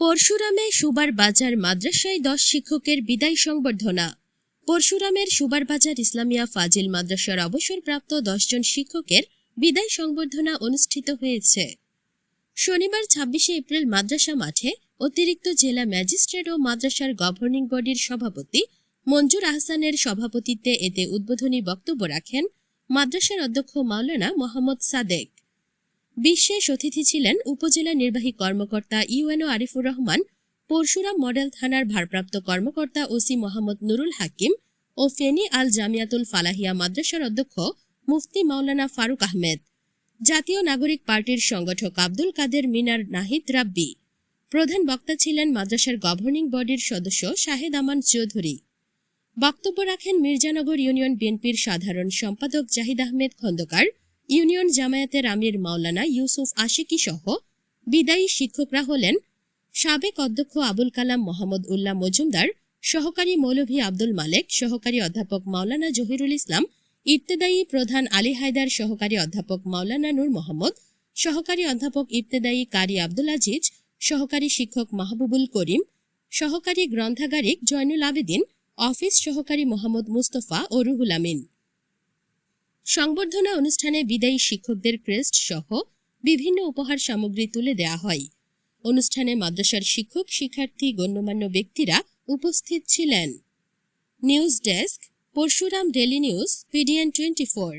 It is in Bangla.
পরশুরামে সুবার বাজার মাদ্রাসায় 10 শিক্ষকের বিদায় সংবর্ধনা। পরশুরামের সুবার বাজার ইসলামিয়া ফাজিল মাদ্রাসার অবসরপ্রাপ্ত 10 জন শিক্ষকের বিদায় সংবর্ধনা অনুষ্ঠিত হয়েছে। শনিবার 26শে এপ্রিল মাদ্রাসা মাঠে অতিরিক্ত জেলা ম্যাজিস্ট্রেট ও মাদ্রাসার গভর্নিং বডির সভাপতি মঞ্জুর আহসানের সভাপতিত্বে এতে উদ্বোধনী বক্তব্য রাখেন মাদ্রাসার অধ্যক্ষ মাওলানা মোহাম্মদ সাদেক। বিশেষ অতিথি ছিলেন উপজেলা নির্বাহী কর্মকর্তা ইউএনও আরিফুর রহমান, পরশুরাম মডেল থানার ভারপ্রাপ্ত কর্মকর্তা ওসি মোহাম্মদ নুরুল হাকিম ও ফেনী আল জামিয়াতুল ফালাহিয়া মাদ্রাসার অধ্যক্ষ মুফতি মাওলানা ফারুক আহমেদ, জাতীয় নাগরিক পার্টির সংগঠক আব্দুল কাদের মিনার নাহিদ রাব্বি। প্রধান বক্তা ছিলেন মাদ্রাসার গভর্নিং বডির সদস্য শাহেদ আমান চৌধুরী। বক্তব্য রাখেন মির্জানগর ইউনিয়ন বিএনপির সাধারণ সম্পাদক জাহিদ আহমেদ খন্দকার, ইউনিয়ন জামায়াতের আমির মাওলানা ইউসুফ আশিকি সহ বিদায়ী শিক্ষকরা হলেন সাবেক অধ্যক্ষ আবুল কালাম মোহাম্মদ উল্লাহ মজুমদার, সহকারী মৌলভী আব্দুল মালেক, সহকারী অধ্যাপক মাওলানা জহিরুল ইসলাম, ইবতেদায়ী প্রধান আলী হায়দার, সহকারী অধ্যাপক মাওলানা নূর মোহাম্মদ, সহকারী অধ্যাপক ইবতেদায়ী কারি আব্দুল আজিজ, সহকারী শিক্ষক মাহবুবুল করিম, সহকারী গ্রন্থাগারিক জয়নুল আবেদিন, অফিস সহকারী মোহাম্মদ মুস্তফা ও রুহুল আমিন। সংবর্ধনা অনুষ্ঠানে বিদায়ী শিক্ষকদের ক্রেস্ট সহ বিভিন্ন উপহার সামগ্রী তুলে দেওয়া হয়। অনুষ্ঠানে মাদ্রাসার শিক্ষক, শিক্ষার্থী, গণ্যমান্য ব্যক্তিরা উপস্থিত ছিলেন। News desk, Parshuram daily news, PDN 24।